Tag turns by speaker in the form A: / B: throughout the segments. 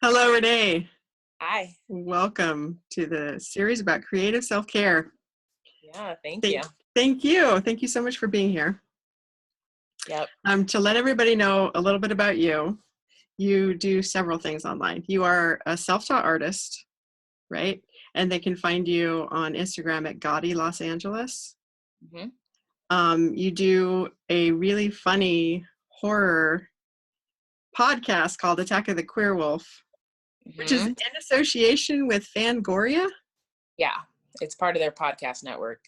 A: Hello, Renee.
B: Hi.
A: Welcome to the series about creative self-care.
B: Yeah, thank you.
A: Thank you. Thank you so much for being here.
B: Yep.
A: To let everybody know a little bit about you, you do several things online. You are a self-taught artist, right? And they can find you on Instagram at Gaudy Los Angeles. You do a really funny horror podcast called Attack of the Queer Wolf, which is in association with Fangoria.
B: Yeah, it's part of their podcast network.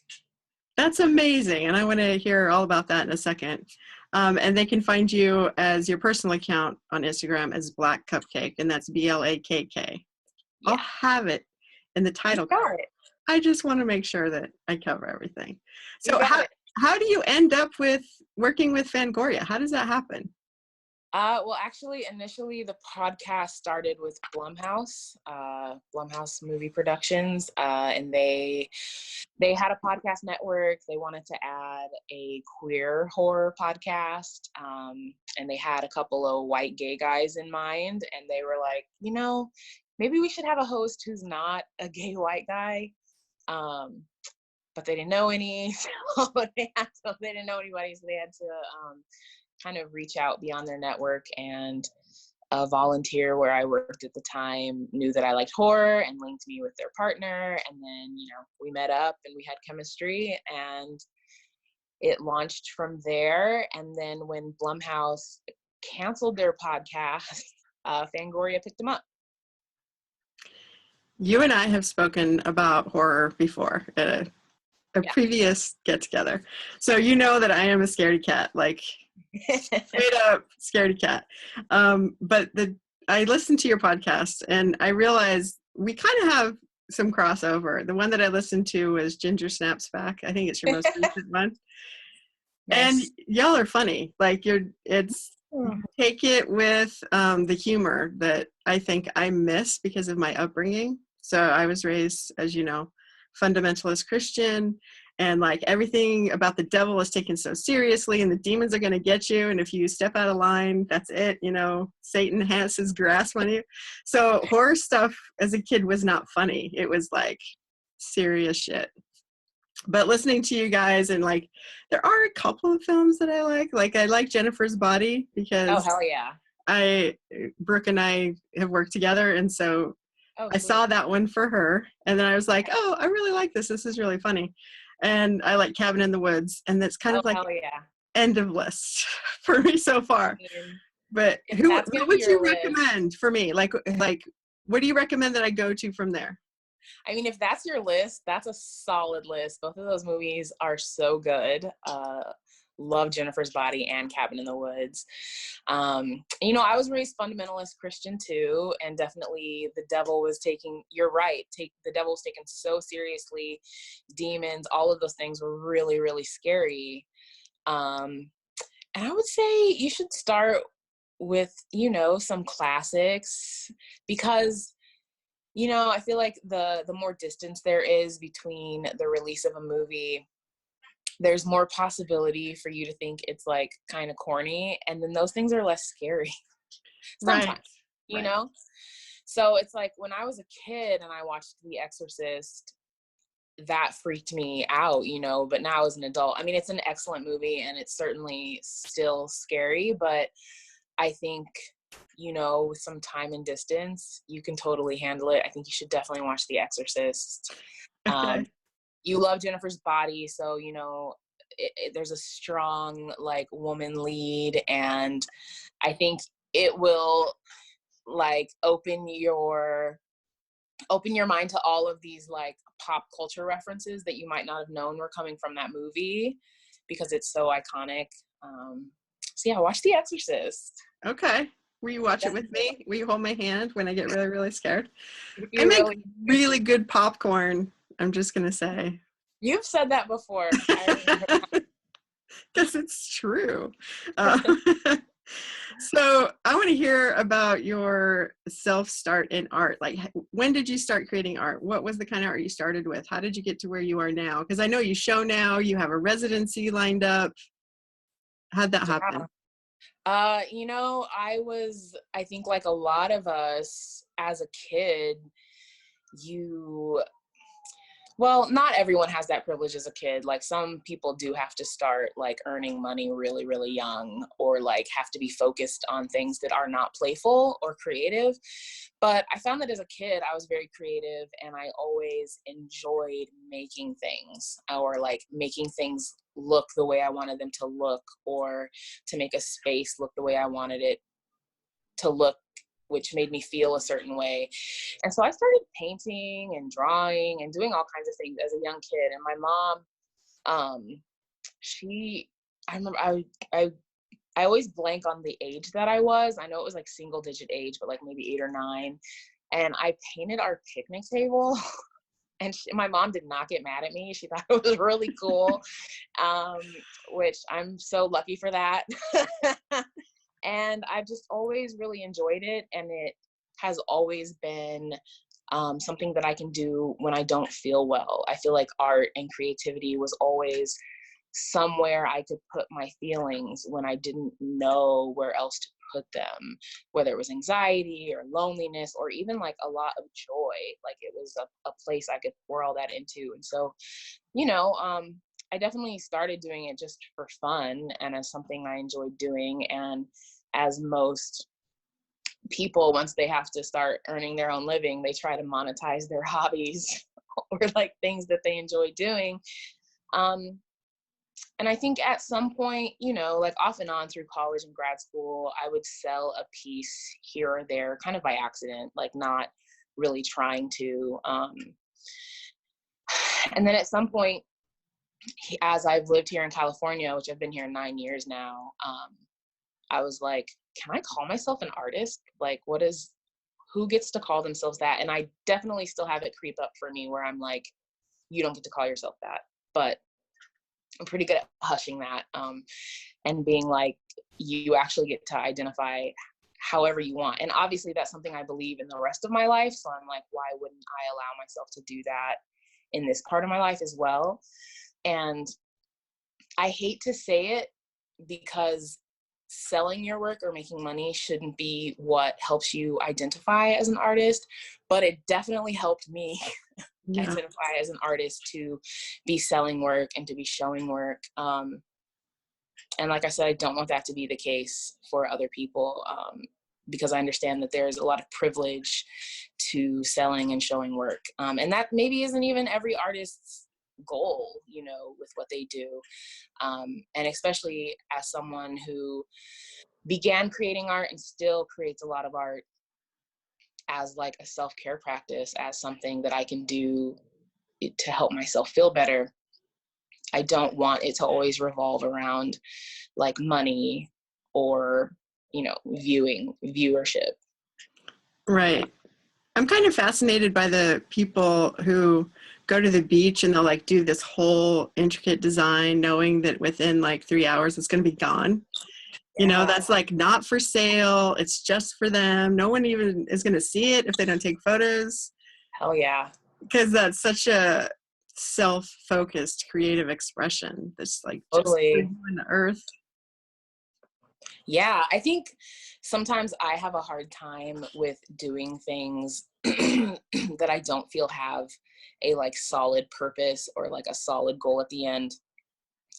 A: That's amazing. And I want to hear all about that in a second. And they can find you as your personal account on Instagram as Black Cupcake, and that's BLAKK.
B: Yeah.
A: I'll have it in the title card. I just want to make sure that I cover everything. So how do you end up with working with Fangoria? How does that happen?
B: Well, actually, initially the podcast started with Blumhouse Movie Productions, and they had a podcast network. They wanted to add a queer horror podcast, and they had a couple of white gay guys in mind, and they were like, maybe we should have a host who's not a gay white guy, but they didn't know any, so they didn't know anybody, so they had to kind of reach out beyond their network, and a volunteer where I worked at the time knew that I liked horror and linked me with their partner, and then we met up and we had chemistry, and it launched from there. And then when Blumhouse canceled their podcast, Fangoria picked them up.
A: You and I have spoken about horror before at a previous get-together, so you know that I am a scaredy cat, like straight up scaredy cat. But I listened to your podcast and I realized we kind of have some crossover. The one that I listened to was Ginger Snaps Back. I think it's your most recent one. Nice. And y'all are funny. Like take it with the humor that I think I miss because of my upbringing. So I was raised, as you know, fundamentalist Christian, and like everything about the devil is taken so seriously, and the demons are going to get you, and if you step out of line, that's it. Satan has his grasp on you. So horror stuff as a kid was not funny. It was like serious shit. But listening to you guys, and like there are a couple of films that I like I like Jennifer's Body, because
B: oh hell yeah,
A: Brooke and I have worked together, and so I saw that one for her, and then I was like, oh, I really like this. This is really funny. And I like Cabin in the Woods, and that's kind of like end of list for me so far. But what would you recommend for me? Like, what do you recommend that I go to from there?
B: I mean, if that's your list, that's a solid list. Both of those movies are so good. Love Jennifer's Body and Cabin in the Woods. I was raised fundamentalist Christian too, and definitely the devil was taken, you're right, the devil was taken so seriously. Demons, all of those things were really, really scary. And I would say you should start with, some classics, because I feel like the more distance there is between the release of a movie, there's more possibility for you to think it's like kind of corny, and then those things are less scary sometimes, you know? So it's like when I was a kid and I watched The Exorcist, that freaked me out, but now as an adult, I mean, it's an excellent movie and it's certainly still scary, but I think, with some time and distance, you can totally handle it. I think you should definitely watch The Exorcist. You love Jennifer's Body, so there's a strong like woman lead, and I think it will like open your mind to all of these like pop culture references that you might not have known were coming from that movie, because it's so iconic. So yeah, watch The Exorcist.
A: Okay. Will you watch it with me? Will you hold my hand when I get really, really scared? I make really good popcorn, I'm just going to say.
B: You've said that before.
A: Because it's true. So I want to hear about your self-start in art. Like, when did you start creating art? What was the kind of art you started with? How did you get to where you are now? Because I know you show now, you have a residency lined up. How'd that happen?
B: I think like a lot of us, as a kid, well, not everyone has that privilege as a kid. Like some people do have to start like earning money really, really young, or like have to be focused on things that are not playful or creative. But I found that as a kid, I was very creative, and I always enjoyed making things, or like making things look the way I wanted them to look, or to make a space look the way I wanted it to look, which made me feel a certain way. And so I started painting and drawing and doing all kinds of things as a young kid. And my mom, I remember I always blank on the age that I was. I know it was like single digit age, but like maybe 8 or 9. And I painted our picnic table. And my mom did not get mad at me. She thought it was really cool, which I'm so lucky for that. And I've just always really enjoyed it. And it has always been something that I can do when I don't feel well. I feel like art and creativity was always somewhere I could put my feelings when I didn't know where else to put them, whether it was anxiety or loneliness, or even like a lot of joy. Like it was a place I could pour all that into. And so, I definitely started doing it just for fun and as something I enjoyed doing. And as most people, once they have to start earning their own living, they try to monetize their hobbies or like things that they enjoy doing. And I think at some point, like off and on through college and grad school, I would sell a piece here or there kind of by accident, like not really trying to. And then at some point, as I've lived here in California, which I've been here 9 years now, I was like, can I call myself an artist? Like, who gets to call themselves that? And I definitely still have it creep up for me where I'm like, you don't get to call yourself that. But I'm pretty good at hushing that, and being like, you actually get to identify however you want. And obviously that's something I believe in the rest of my life. So I'm like, why wouldn't I allow myself to do that in this part of my life as well? And I hate to say it, because selling your work or making money shouldn't be what helps you identify as an artist, but it definitely helped me identify as an artist to be selling work and to be showing work. And like I said, I don't want that to be the case for other people, because I understand that there's a lot of privilege to selling and showing work. And that maybe isn't even every artist's goal, with what they do. And especially as someone who began creating art and still creates a lot of art as like a self-care practice, as something that I can do to help myself feel better. I don't want it to always revolve around like money or, viewership.
A: Right. I'm kind of fascinated by the people who go to the beach and they'll like do this whole intricate design knowing that within like 3 hours it's going to be gone. That's like not for sale. It's just for them. No one even is going to see it if they don't take photos.
B: Hell yeah.
A: Because that's such a self-focused creative expression that's like
B: totally
A: just in the earth.
B: Yeah, I think sometimes I have a hard time with doing things that I don't feel have a like solid purpose or like a solid goal at the end.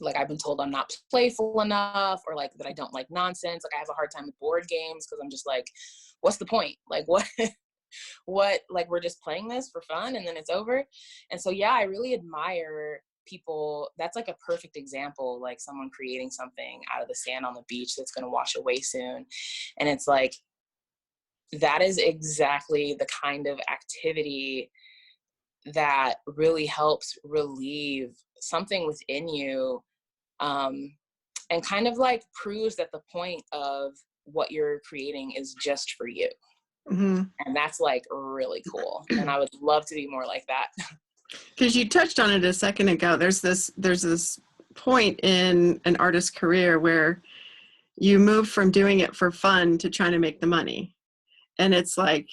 B: Like I've been told I'm not playful enough, or like that I don't like nonsense. Like I have a hard time with board games because I'm just like, what's the point? Like what, like we're just playing this for fun and then it's over. And so, yeah, I really admire people. That's like a perfect example, like someone creating something out of the sand on the beach that's going to wash away soon. And it's like, that is exactly the kind of activity that really helps relieve something within you, and kind of like proves that the point of what you're creating is just for you.
A: Mm-hmm.
B: And that's like really cool. And I would love to be more like that.
A: Because you touched on it a second ago. There's this point in an artist's career where you move from doing it for fun to trying to make the money. And it's like,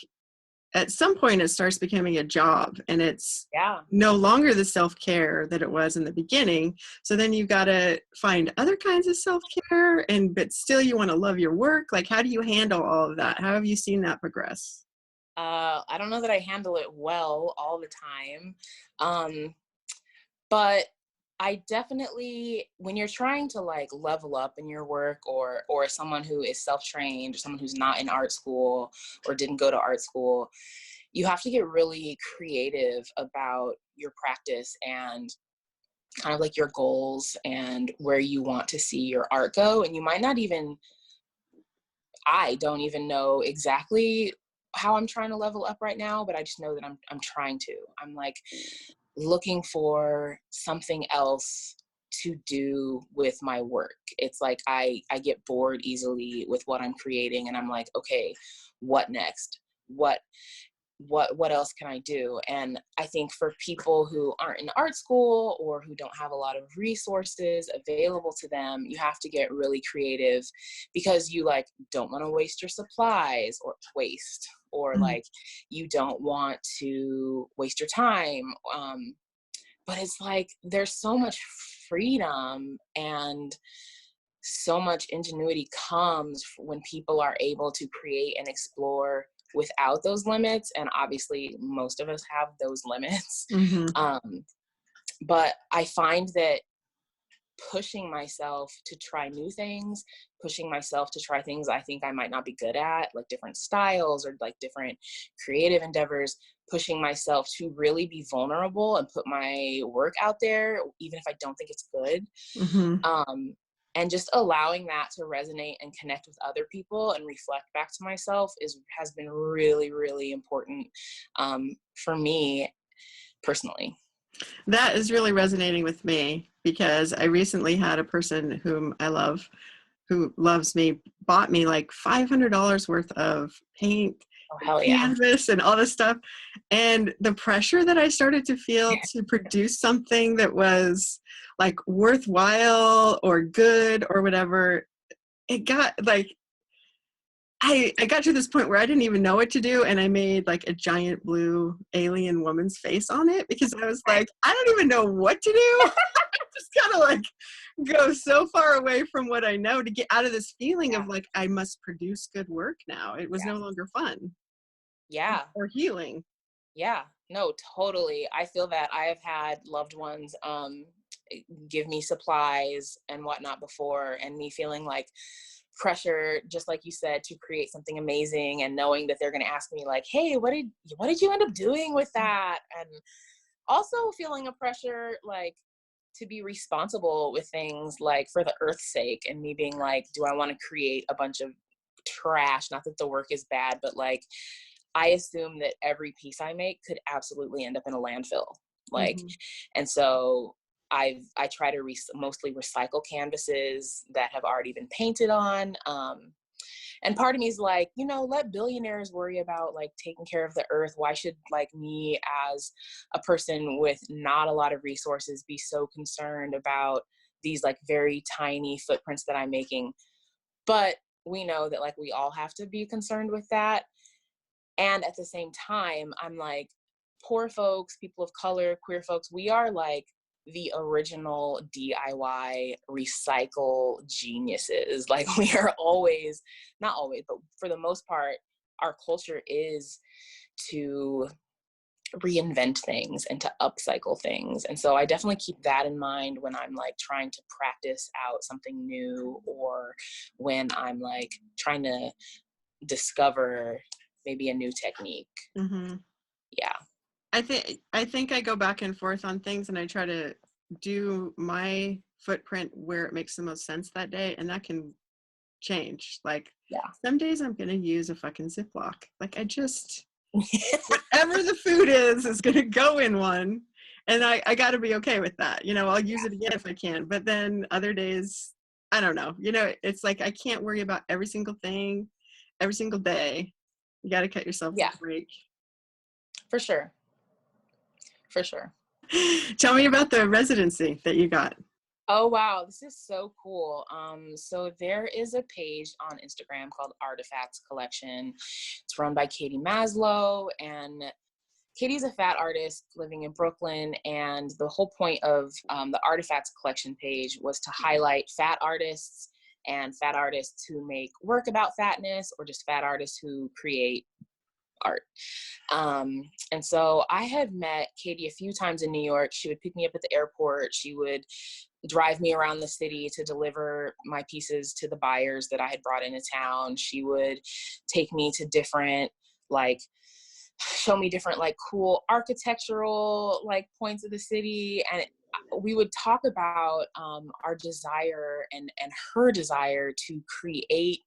A: at some point it starts becoming a job, and it's no longer the self-care that it was in the beginning. So then you've got to find other kinds of self-care, but still you want to love your work. Like, how do you handle all of that? How have you seen that progress?
B: I don't know that I handle it well all the time. But I definitely, when you're trying to like level up in your work, or someone who is self-trained, or someone who's not in art school or didn't go to art school, you have to get really creative about your practice and kind of like your goals and where you want to see your art go. And you might not even, I don't even know exactly how I'm trying to level up right now, but I just know that I'm trying to. I'm like looking for something else to do with my work. It's like I get bored easily with what I'm creating, and I'm like, okay, what next? What else can I do? And I think for people who aren't in art school or who don't have a lot of resources available to them, you have to get really creative, because you like don't want to waste your supplies or like you don't want to waste your time. But it's like there's so much freedom and so much ingenuity comes when people are able to create and explore without those limits. And obviously most of us have those limits. But I find that pushing myself to try new things, pushing myself to try things I think I might not be good at, like different styles or like different creative endeavors, pushing myself to really be vulnerable and put my work out there, even if I don't think it's good. And just allowing that to resonate and connect with other people and reflect back to myself has been really, really important for me personally.
A: That is really resonating with me, because I recently had a person whom I love, who loves me, bought me like $500 worth of paint, canvas, and all this stuff. And the pressure that I started to feel to produce something that was like worthwhile or good or whatever, it got like, I got to this point where I didn't even know what to do, and I made like a giant blue alien woman's face on it, because I was like, I don't even know what to do. Just kind of like go so far away from what I know to get out of this feeling of like, I must produce good work now. It was no longer fun. Or healing.
B: No, totally. I feel that. I have had loved ones give me supplies and whatnot before, and me feeling like pressure, just like you said, to create something amazing, and knowing that they're going to ask me like, hey, what did you end up doing with that? And also feeling a pressure like to be responsible with things like for the earth's sake, and me being like, do I want to create a bunch of trash? Not that the work is bad, but like I assume that every piece I make could absolutely end up in a landfill. Like, and so I try to mostly recycle canvases that have already been painted on. And part of me is like, let billionaires worry about like taking care of the earth. Why should like me as a person with not a lot of resources be so concerned about these like very tiny footprints that I'm making? But we know that like we all have to be concerned with that. And at the same time, I'm like, poor folks, people of color, queer folks, we are like the original DIY recycle geniuses. Like we are always, not always, but for the most part, our culture is to reinvent things and to upcycle things. And so I definitely keep that in mind when I'm like trying to practice out something new, or when I'm like trying to discover maybe a new technique.
A: I think I go back and forth on things, and I try to do my footprint where it makes the most sense that day, and that can change. Like some days I'm gonna use a fucking Ziploc. Like I just whatever the food is gonna go in one, and I gotta be okay with that. I'll use it again if I can, but then other days I don't know. It's like I can't worry about every single thing every single day. You got to cut yourself a break.
B: For sure.
A: Tell me about the residency that you got.
B: Oh, wow. This is so cool. So there is a page on Instagram called Artifacts Collection. It's run by Katie Maslow, and Katie's a fat artist living in Brooklyn. And the whole point of the Artifacts Collection page was to highlight fat artists and fat artists who make work about fatness, or just fat artists who create art. And so I had met Katie a few times in New York. She would pick me up at the airport. She would drive me around the city to deliver my pieces to the buyers that I had brought into town. She would take me to different, like, show me different, like, cool architectural, like, points of the city. And we would talk about our desire and her desire to create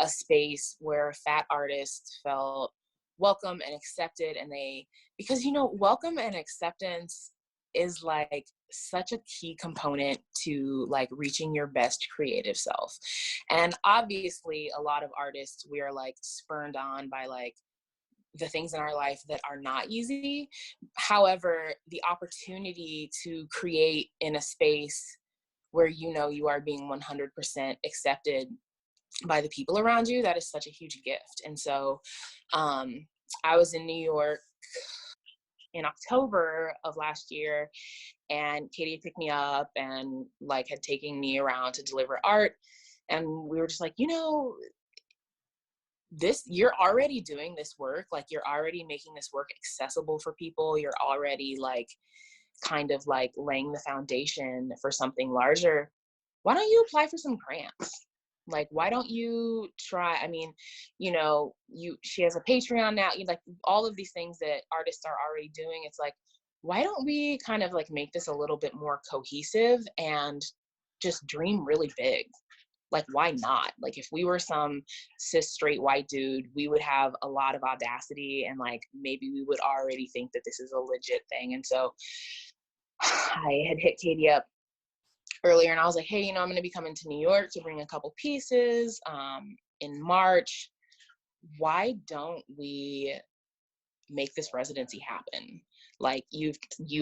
B: a space where fat artists felt welcome and accepted. And because, you know, welcome and acceptance is like such a key component to like reaching your best creative self. And obviously a lot of artists, we are like spurned on by like the things in our life that are not easy. However, the opportunity to create in a space where you know you are being 100% accepted by the people around you, that is such a huge gift. And so I was in New York in October of last year, and Katie picked me up and like had taken me around to deliver art. And we were just like, you know, you're already doing this work, like you're already making this work accessible for people, you're already like kind of like laying the foundation for something larger. Why don't you apply for some grants? Like, why don't you try? I mean, you know, she has a Patreon now, like all of these things that artists are already doing. It's like, why don't we kind of like make this a little bit more cohesive and just dream really big? Like, why not? Like, if we were some cis straight white dude, we would have a lot of audacity and like maybe we would already think that this is a legit thing. And so I had hit Katie up earlier and I was like, hey, you know, I'm going to be coming to New York to bring a couple pieces in March. Why don't we make this residency happen? Like, you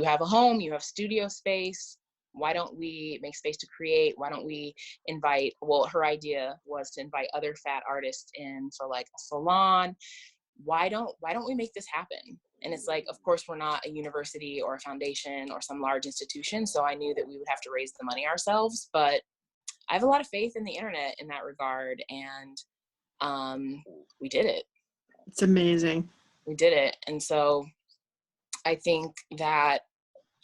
B: have a home, you have studio space. Why don't we make space to create? Why don't we invite, well, her idea was to invite other fat artists in for like a salon. Why don't we make this happen? And it's like, of course, we're not a university or a foundation or some large institution. So I knew that we would have to raise the money ourselves, but I have a lot of faith in the internet in that regard. And we did it.
A: It's amazing.
B: We did it. And so I think that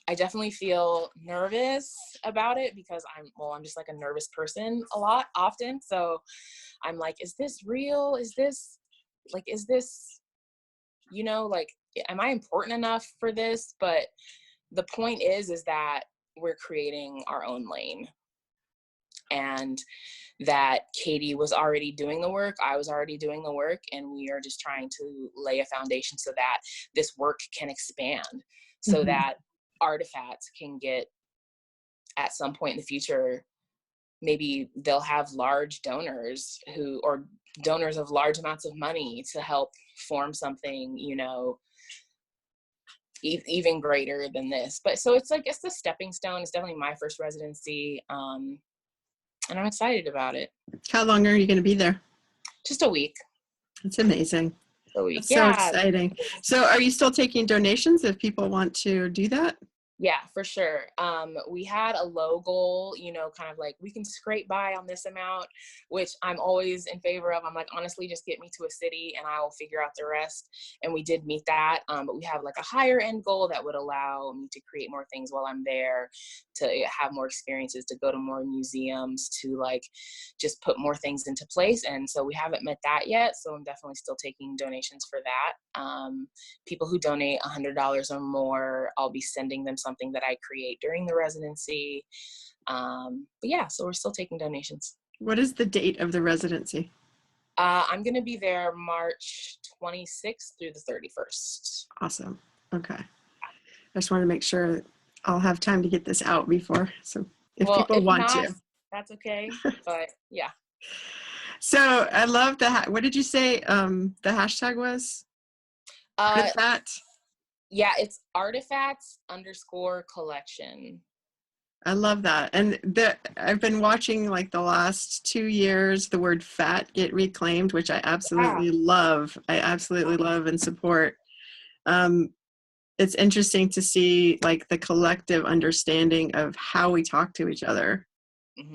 B: I definitely feel nervous about it because I'm just like a nervous person often. So I'm like, is this real? Is this, you know, like, am I important enough for this? But the point is that we're creating our own lane, and that Katie was already doing the work. I was already doing the work, and we are just trying to lay a foundation so that this work can expand, so that artifacts can get, at some point in the future, maybe they'll have large donors or donors of large amounts of money to help form something, you know, even greater than this. But so it's like, it's the stepping stone. It's definitely my first residency. And I'm excited about it.
A: How long are you going to be there?
B: Just a week.
A: That's amazing.
B: A week.
A: That's
B: Yeah.
A: so exciting. So are you still taking donations if people want to do that?
B: Yeah, for sure. We had a low goal, you know, kind of like we can scrape by on this amount, which I'm always in favor of. I'm like, honestly, just get me to a city and I will figure out the rest. And we did meet that. But we have like a higher end goal that would allow me to create more things while I'm there, to have more experiences, to go to more museums, to like just put more things into place. And so we haven't met that yet. So I'm definitely still taking donations for that. People who donate $100 or more, I'll be sending them something that I create during the residency. But yeah, so we're still taking donations.
A: What is the date of the residency?
B: I'm going to be there March 26th through the 31st.
A: Awesome. Okay. I just want to make sure I'll have time to get this out before. So if people want to.
B: That's okay. But yeah.
A: So I love what did you say the hashtag was? Artifact?
B: Yeah, it's artifacts_collection.
A: I love that. And I've been watching like the last 2 years, the word fat get reclaimed, which I absolutely love. I absolutely love and support. It's interesting to see like the collective understanding of how we talk to each other.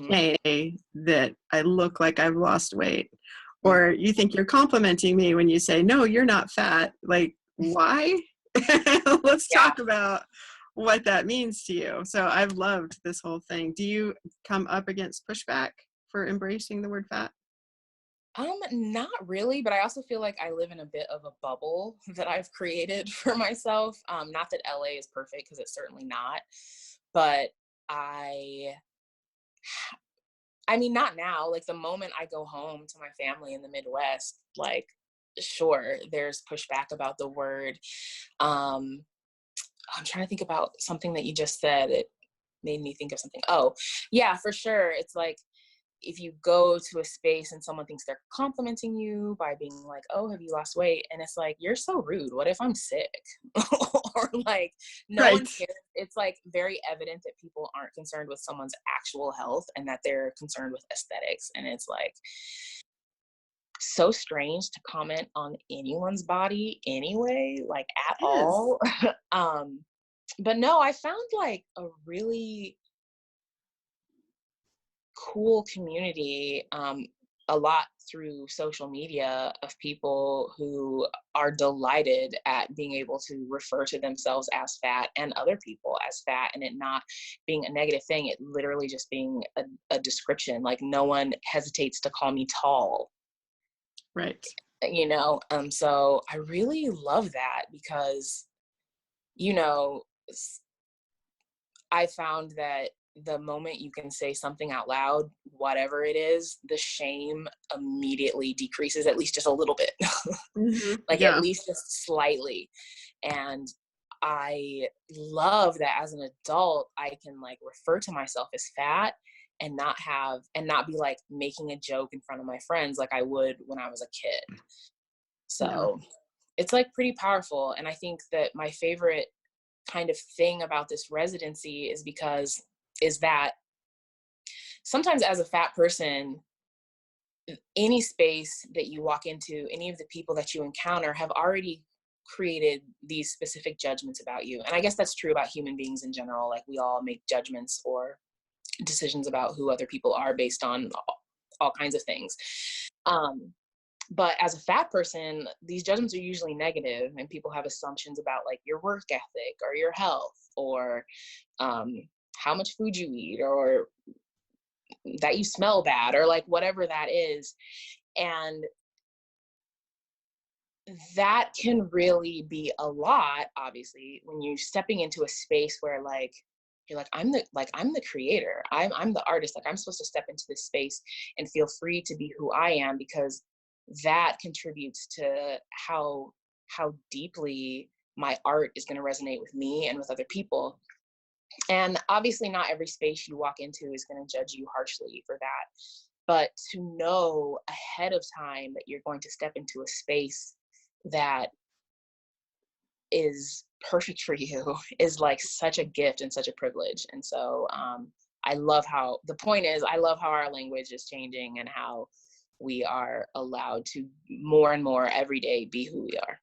A: Hey, that I look like I've lost weight, Or you think you're complimenting me when you say, no, you're not fat. Like, why? Let's
B: Yeah.
A: talk about what that means to you. So I've loved this whole thing. Do you come up against pushback for embracing the word fat?
B: Not really, but I also feel like I live in a bit of a bubble that I've created for myself. Not that LA is perfect, because it's certainly not, but I mean, not now. Like, the moment I go home to my family in the Midwest, like, sure, there's pushback about the word. Um, I'm trying to think about something that you just said. It made me think of something. Oh, yeah, for sure. It's like, if you go to a space and someone thinks they're complimenting you by being like, oh, have you lost weight? And it's like, you're so rude. What if I'm sick? Or like, no one
A: Right.
B: cares. It's like very evident that people aren't concerned with someone's actual health and that they're concerned with aesthetics. And it's like so strange to comment on anyone's body anyway, like at
A: It is.
B: all. But no, I found like a really cool community, a lot through social media, of people who are delighted at being able to refer to themselves as fat and other people as fat, and it not being a negative thing, it literally just being a description. Like, no one hesitates to call me tall,
A: Right.
B: so I really love that, because you know I found that the moment you can say something out loud, whatever it is, the shame immediately decreases, at least just a little bit, like at
A: Yeah.
B: least just slightly. And I love that as an adult, I can like refer to myself as fat and not be like making a joke in front of my friends like I would when I was a kid.
A: Yeah.
B: So it's like pretty powerful. And I think that my favorite kind of thing about this residency is that sometimes as a fat person, any space that you walk into, any of the people that you encounter have already created these specific judgments about you. And I guess that's true about human beings in general. Like, we all make judgments or decisions about who other people are based on all kinds of things. But as a fat person, these judgments are usually negative, and people have assumptions about like your work ethic or your health, or how much food you eat, or that you smell bad, or like whatever that is. And that can really be a lot, obviously, when you're stepping into a space where like you're like, I'm the creator, I'm the artist, like I'm supposed to step into this space and feel free to be who I am, because that contributes to how deeply my art is going to resonate with me and with other people. And obviously not every space you walk into is going to judge you harshly for that, but to know ahead of time that you're going to step into a space that is perfect for you is like such a gift and such a privilege. And so I love how our language is changing, and how we are allowed to more and more every day be who we are.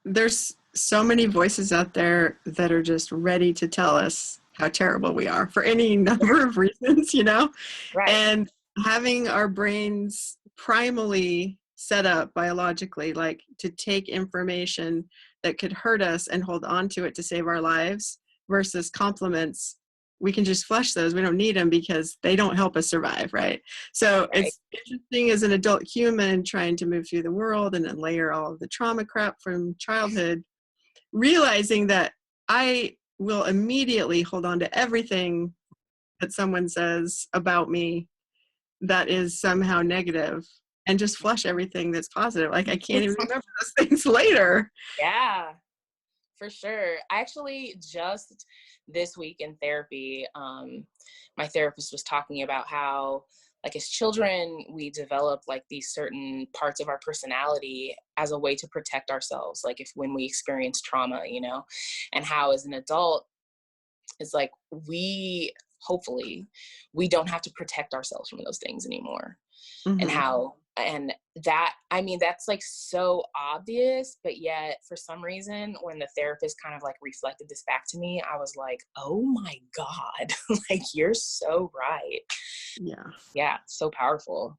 A: There's so many voices out there that are just ready to tell us how terrible we are for any number of reasons,
B: Right.
A: and having our brains primally set up biologically, like to take information that could hurt us and hold on to it to save our lives versus compliments. We can just flush those. We don't need them because they don't help us survive, right? So
B: Right.
A: it's interesting as an adult human trying to move through the world and then layer all of the trauma crap from childhood, realizing that I will immediately hold on to everything that someone says about me that is somehow negative, and just flush everything that's positive. Like, I can't even remember those things later.
B: Yeah, for sure. Actually, just this week in therapy, my therapist was talking about how, like, as children, we develop like these certain parts of our personality as a way to protect ourselves, like if when we experience trauma, and how as an adult, it's like hopefully we don't have to protect ourselves from those things anymore. And
A: Mm-hmm.
B: how, and that, I mean, that's like so obvious, but yet for some reason, when the therapist kind of like reflected this back to me, I was like, oh my God, like, you're so right.
A: Yeah.
B: Yeah, so powerful.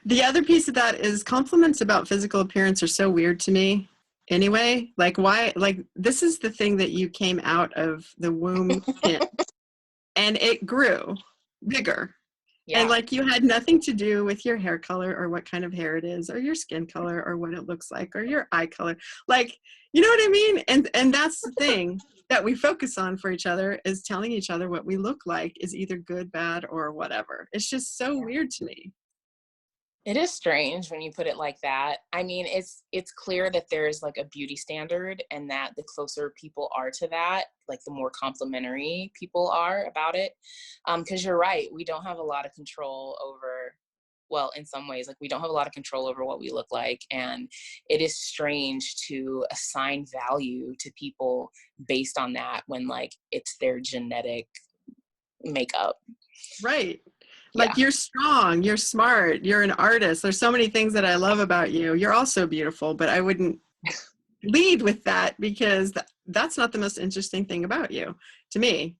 A: The other piece of that is compliments about physical appearance are so weird to me anyway. Like, why? Like, this is the thing that you came out of the womb in, and it grew bigger. And
B: Yeah.
A: like, you had nothing to do with your hair color or what kind of hair it is or your skin color or what it looks like or your eye color. Like, you know what I mean? And that's the thing that we focus on for each other, is telling each other what we look like is either good, bad, or whatever. It's just so weird to me.
B: It is strange when you put it like that. I mean, it's clear that there's like a beauty standard, and that the closer people are to that, like the more complimentary people are about it. Because you're right, we don't have a lot of control over, well, in some ways, like we don't have a lot of control over what we look like. And it is strange to assign value to people based on that when like it's their genetic makeup.
A: Right.
B: Yeah.
A: Like, you're strong, you're smart, you're an artist. There's so many things that I love about you. You're also beautiful, but I wouldn't lead with that, because that's not the most interesting thing about you to me.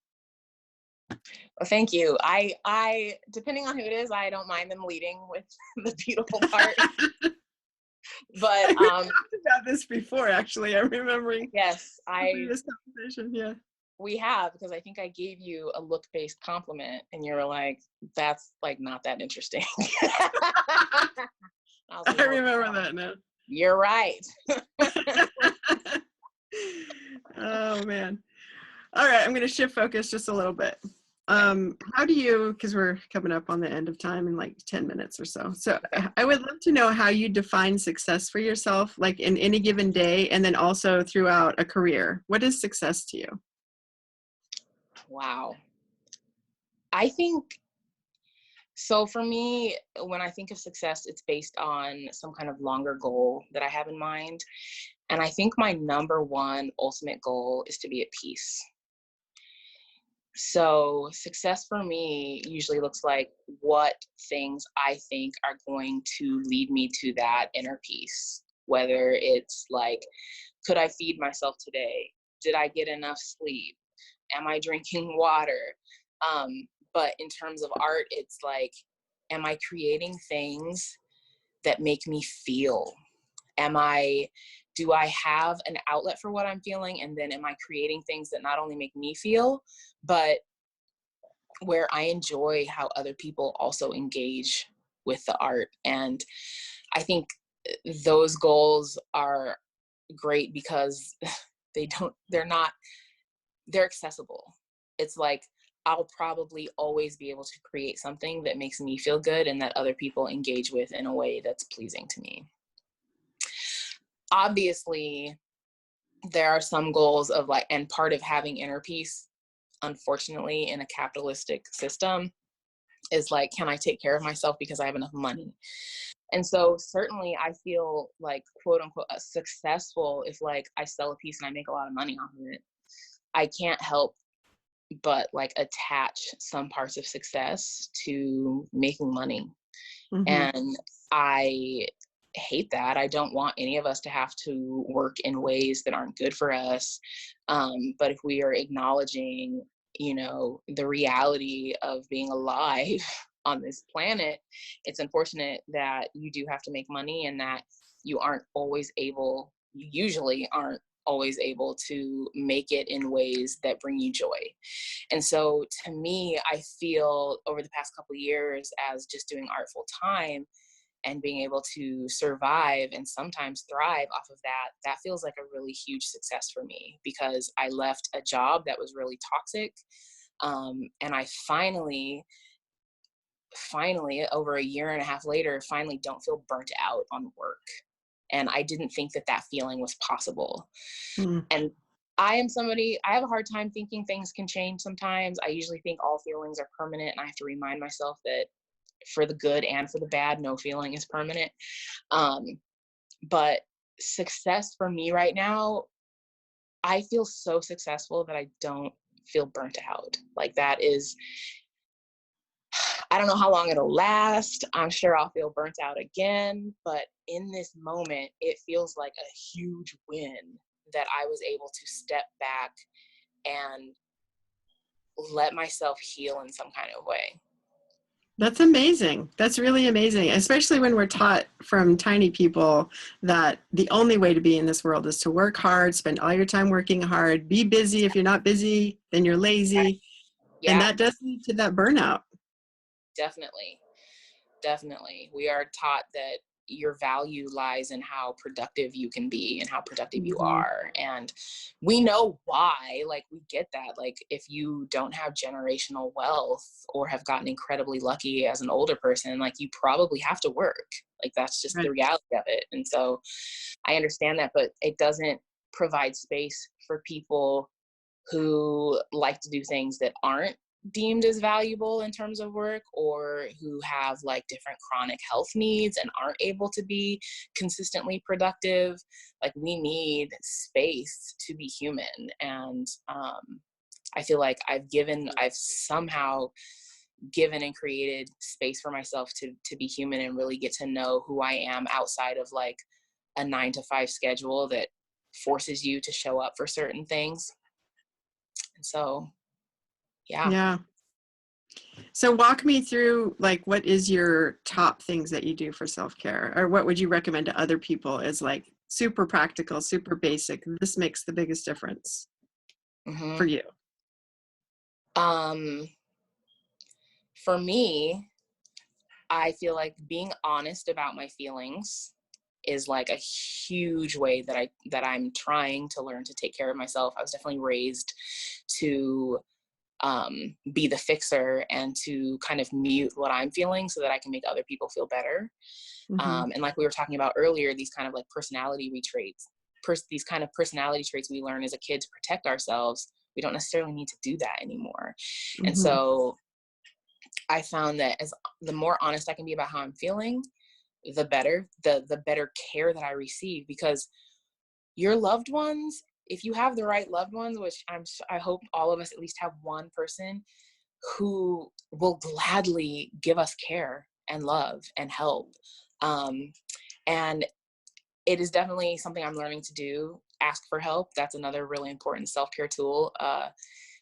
B: Well, thank you. I depending on who it is, I don't mind them leading with the beautiful part. But
A: We talked about this before, actually. I'm remembering
B: yes,
A: the previous conversation. Yeah.
B: we have, because I think I gave you a look-based compliment and you were like, that's like not that interesting. I was like,
A: I
B: well,
A: remember that now.
B: you're right.
A: Oh man. All right, I'm going to shift focus just a little bit. How do you, because we're coming up on the end of time in like 10 minutes or so. So I would love to know how you define success for yourself, like in any given day, and then also throughout a career. What is success to you?
B: Wow. I think so. For me, when I think of success, it's based on some kind of longer goal that I have in mind. And I think my number one ultimate goal is to be at peace. So success for me usually looks like what things I think are going to lead me to that inner peace. Whether it's like, could I feed myself today? Did I get enough sleep? Am I drinking water? But in terms of art, it's like, am I creating things that make me feel? Do I have an outlet for what I'm feeling? And then am I creating things that not only make me feel, but where I enjoy how other people also engage with the art? And I think those goals are great because they're accessible. It's like, I'll probably always be able to create something that makes me feel good and that other people engage with in a way that's pleasing to me. Obviously, there are some goals of like, and part of having inner peace, unfortunately, in a capitalistic system, is like, can I take care of myself because I have enough money? And so certainly I feel like, quote unquote, successful if like I sell a piece and I make a lot of money off of it. I can't help but like attach some parts of success to making money.
A: Mm-hmm.
B: And I hate that. I don't want any of us to have to work in ways that aren't good for us. But if we are acknowledging, the reality of being alive on this planet, it's unfortunate that you do have to make money and that you usually aren't always able to make it in ways that bring you joy. And so to me, I feel over the past couple of years, as just doing art full time and being able to survive and sometimes thrive off of that, that feels like a really huge success for me, because I left a job that was really toxic. And I finally, over a year and a half later, finally don't feel burnt out on work. And I didn't think that that feeling was possible.
A: Mm.
B: And I have a hard time thinking things can change sometimes. I usually think all feelings are permanent, and I have to remind myself that for the good and for the bad, no feeling is permanent. But success for me right now, I feel so successful that I don't feel burnt out. Like, that is, I don't know how long it'll last. I'm sure I'll feel burnt out again, but in this moment, it feels like a huge win that I was able to step back and let myself heal in some kind of way.
A: That's amazing. That's really amazing, especially when we're taught from tiny people that the only way to be in this world is to work hard, spend all your time working hard, be busy. If you're not busy, then you're lazy. And
B: Yeah,
A: that does lead to that burnout.
B: definitely. Definitely. We are taught that your value lies in how productive you can be and how productive you
A: Hmm.
B: are. And we know why, like, we get that. Like, if you don't have generational wealth or have gotten incredibly lucky as an older person, like, you probably have to work. Like, that's just the
A: Right.
B: reality of it. And so I understand that, but it doesn't provide space for people who like to do things that aren't deemed as valuable in terms of work, or who have like different chronic health needs and aren't able to be consistently productive. Like, we need space to be human. And I feel like I've somehow given and created space for myself to be human and really get to know who I am outside of like a 9 to 5 schedule that forces you to show up for certain things. And so, yeah.
A: Yeah. So walk me through, like, what is your top things that you do for self-care, or what would you recommend to other people as like super practical, super basic? This makes the biggest difference
B: hmm
A: for you.
B: Um, for me, I feel like being honest about my feelings is like a huge way that I'm trying to learn to take care of myself. I was definitely raised to be the fixer and to kind of mute what I'm feeling so that I can make other people feel better.
A: Hmm.
B: And like we were talking about earlier, these kind of like these kind of personality traits we learn as a kid to protect ourselves, we don't necessarily need to do that anymore. And
A: Hmm.
B: so I found that as the more honest I can be about how I'm feeling, the better, the better care that I receive. Because your loved ones, if you have the right loved ones, which I hope all of us at least have one person who will gladly give us care and love and help. Um, and it is definitely something I'm learning to do. Ask for help. That's another really important self-care tool.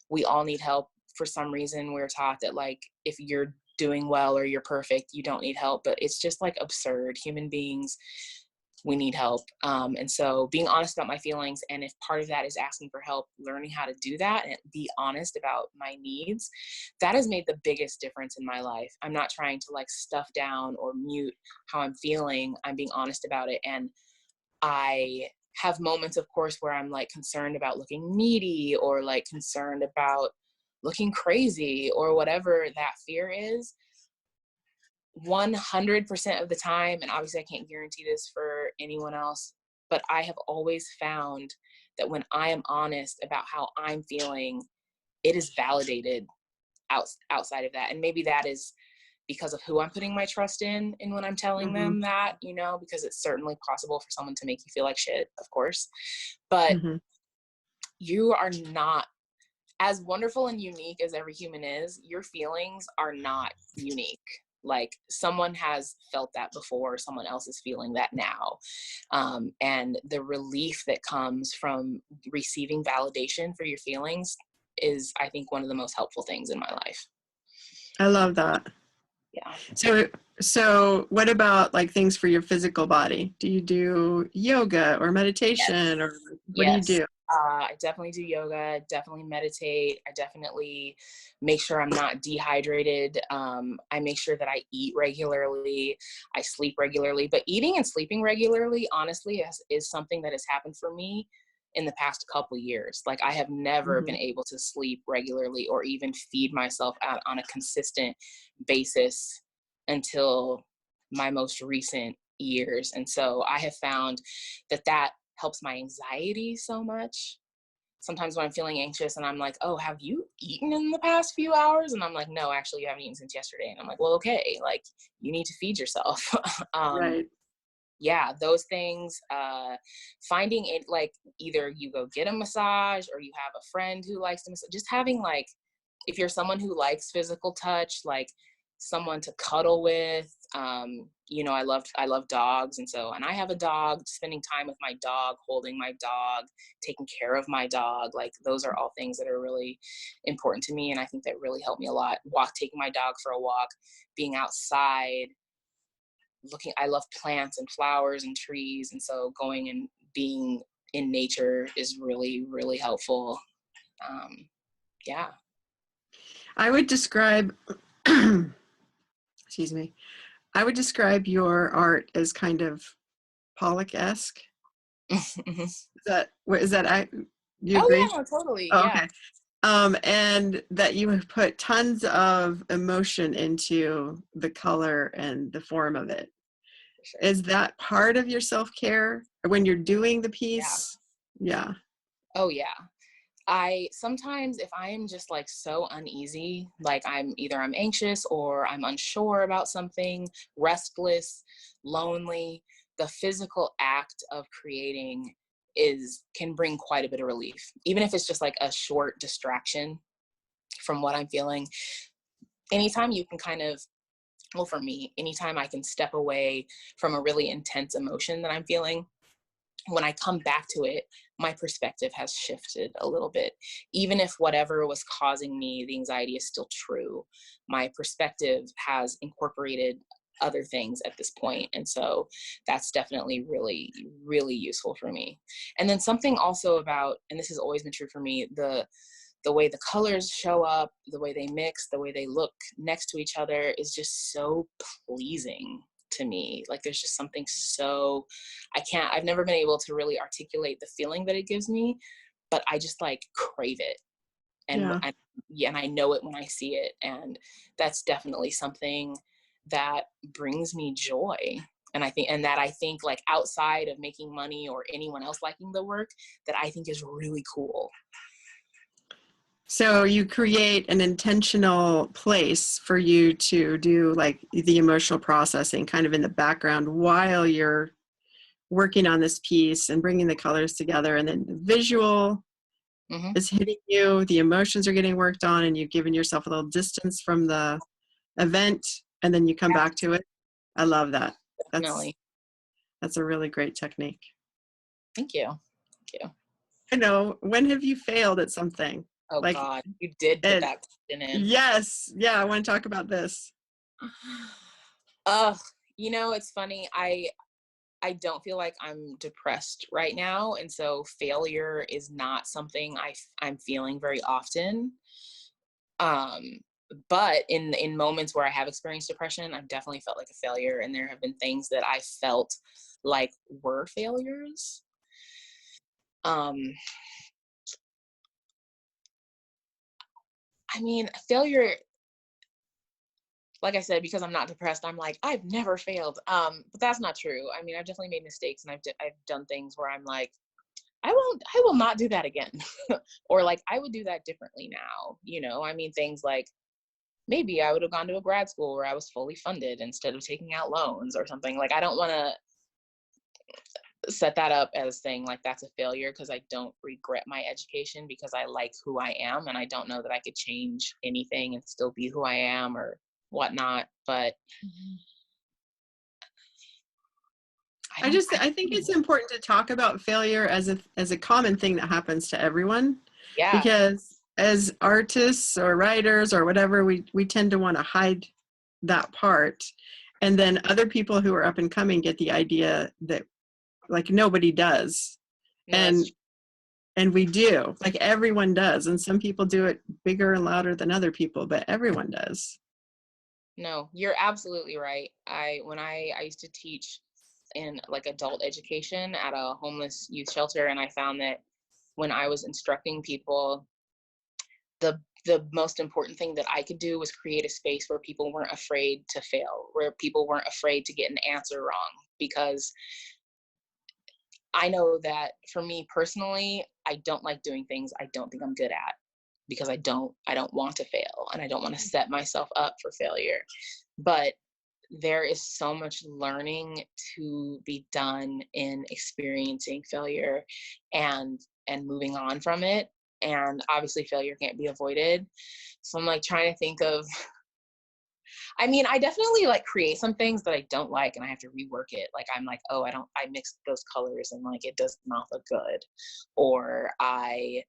B: We all need help. For some reason, we're taught that like if you're doing well or you're perfect, you don't need help, but it's just like absurd. Human beings, we need help. And so being honest about my feelings, and if part of that is asking for help, learning how to do that and be honest about my needs, that has made the biggest difference in my life. I'm not trying to like stuff down or mute how I'm feeling. I'm being honest about it. And I have moments, of course, where I'm like concerned about looking needy or like concerned about looking crazy or whatever that fear is. 100% of the time, and obviously I can't guarantee this for anyone else, but I have always found that when I am honest about how I'm feeling, it is validated outside of that. And maybe that is because of who I'm putting my trust in when I'm telling
A: Hmm.
B: them that, because it's certainly possible for someone to make you feel like shit, of course. But
A: Hmm.
B: you are not, as wonderful and unique as every human is, your feelings are not unique. Like someone has felt that before, someone else is feeling that now. And the relief that comes from receiving validation for your feelings is, I think, one of the most helpful things in my life.
A: I love that.
B: Yeah.
A: So what about like things for your physical body? Do you do yoga or
B: Yes.
A: meditation, or what do you
B: Yes.
A: do?
B: I definitely do yoga, definitely meditate. I definitely make sure I'm not dehydrated. I make sure that I eat regularly. I sleep regularly. But eating and sleeping regularly, honestly, is something that has happened for me in the past couple years. Like, I have never
A: Hmm.
B: been able to sleep regularly or even feed myself out on a consistent basis until my most recent years. And so I have found that helps my anxiety so much. Sometimes when I'm feeling anxious and I'm like, oh, have you eaten in the past few hours? And I'm like, no, actually, you haven't eaten since yesterday. And I'm like, well, okay, like, you need to feed yourself. um,
A: Right.
B: yeah, those things, finding it, like, either you go get a massage or you have a friend who likes to massage, just having like, if you're someone who likes physical touch, like someone to cuddle with, You know, I love dogs. And I have a dog. Spending time with my dog, holding my dog, taking care of my dog, like those are all things that are really important to me. And I think that really helped me a lot. Taking my dog for a walk, being outside, I love plants and flowers and trees. And so going and being in nature is really, really helpful. Yeah.
A: I would describe, excuse me, I would describe your art as kind of Pollock-esque. Is that, you
B: Oh
A: agree?
B: yeah, no, totally.
A: Oh,
B: Yeah.
A: okay. And that you have put tons of emotion into the color and the form of it.
B: Sure.
A: Is that part of your self-care when you're doing the
B: Yeah.
A: piece? Yeah.
B: Oh yeah. I sometimes, if I am just like so uneasy, like I'm anxious or I'm unsure about something, restless, lonely, the physical act of creating can bring quite a bit of relief, even if it's just like a short distraction from what I'm feeling. Anytime you can well, for me, anytime I can step away from a really intense emotion that I'm feeling, when I come back to it, my perspective has shifted a little bit. Even if whatever was causing me the anxiety is still true, my perspective has incorporated other things at this point. And so that's definitely really, really useful for me. And then something also about, and this has always been true for me, the way the colors show up, the way they mix, the way they look next to each other is just so pleasing to me. Like there's just something so, I've never been able to really articulate the feeling that it gives me, but I just like crave it. And
A: Yeah.
B: I know it when I see it. And that's definitely something that brings me joy. And I think like outside of making money or anyone else liking the work, that I think is really cool.
A: So you create an intentional place for you to do like the emotional processing kind of in the background while you're working on this piece and bringing the colors together, and then the visual is hitting you, the emotions are getting worked on, and you've given yourself a little distance from the event, and then you come back to it. I love that.
B: Definitely.
A: That's a really great technique.
B: Thank you. Thank you.
A: I know. When have you failed at something?
B: Oh
A: Like,
B: God, you did put that question in.
A: Yes. Yeah, I want to talk about this.
B: You know, it's funny. I don't feel like I'm depressed right now, and so failure is not something I'm feeling very often. But in moments where I have experienced depression, I've definitely felt like a failure, and there have been things that I felt like were failures. I mean, failure, like I said, because I'm not depressed, I'm like, I've never failed. But that's not true. I mean, I've definitely made mistakes, and I've done things where I'm like, I will not do that again. Or like, I would do that differently now. You know, I mean, things like maybe I would have gone to a grad school where I was fully funded instead of taking out loans or something. Like, I don't want to set that up as saying like that's a failure, because I don't regret my education, because I like who I am, and I don't know that I could change anything and still be who I am or whatnot. But I
A: think it's important to talk about failure as a common thing that happens to everyone.
B: Yeah.
A: Because as artists or writers or whatever, we tend to want to hide that part. And then other people who are up and coming get the idea that like nobody does.
B: No,
A: and we do. Like everyone does. And some people do it bigger and louder than other people, but everyone does.
B: no, you're absolutely right. When I used to teach in like adult education at a homeless youth shelter, and I found that when I was instructing people, the most important thing that I could do was create a space where people weren't afraid to fail, where people weren't afraid to get an answer wrong. Because I know that for me personally, I don't like doing things I don't think I'm good at, because I don't want to fail, and I don't want to set myself up for failure. But there is so much learning to be done in experiencing failure and moving on from it. And obviously failure can't be avoided. So I'm like trying to think of, I mean, I definitely like create some things that I don't like and I have to rework it. Like I'm like, oh, I mixed those colors and like it does not look good. Or I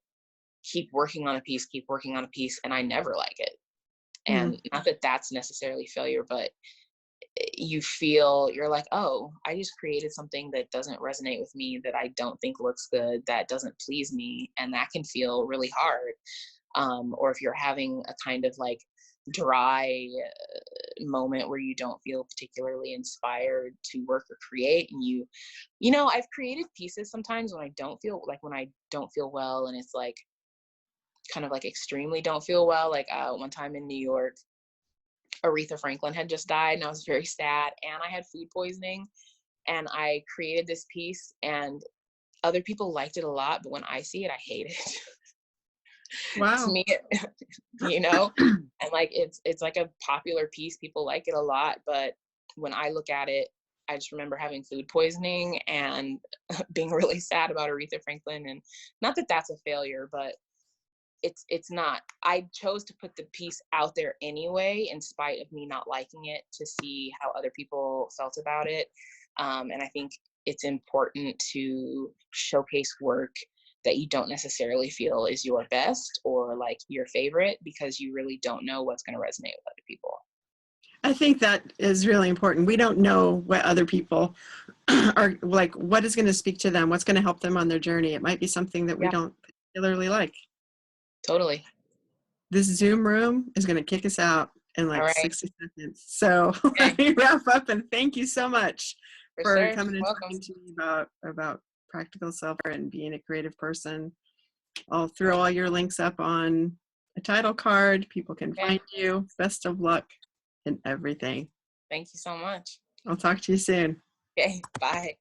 B: keep working on a piece and I never like it. And not that that's necessarily failure, but you're like, oh, I just created something that doesn't resonate with me, that I don't think looks good, that doesn't please me. And that can feel really hard. Or if you're having a kind of like dry moment where you don't feel particularly inspired to work or create, and I've created pieces sometimes when I don't feel well, and it's like kind of like extremely don't feel well. Like one time in New York, Aretha Franklin had just died and I was very sad and I had food poisoning, and I created this piece and other people liked it a lot, but when I see it, I hate it.
A: Wow.
B: To me, and like it's like a popular piece, people like it a lot, but when I look at it, I just remember having food poisoning and being really sad about Aretha Franklin. And not that that's a failure, but it's not. I chose to put the piece out there anyway, in spite of me not liking it, to see how other people felt about it. And I think it's important to showcase work that you don't necessarily feel is your best or like your favorite, because you really don't know what's going to resonate with other people.
A: I think that is really important. We don't know what other people are like, what is going to speak to them, what's going to help them on their journey. It might be something that we don't particularly like.
B: Totally.
A: This Zoom room is going to kick us out in like 60 seconds. So let me wrap up, and thank you so much for coming and talking to me about practical self-care and being a creative person. I'll throw all your links up on a title card. People can find you. Best of luck in everything.
B: Thank you so much.
A: I'll talk to you soon.
B: Okay, bye.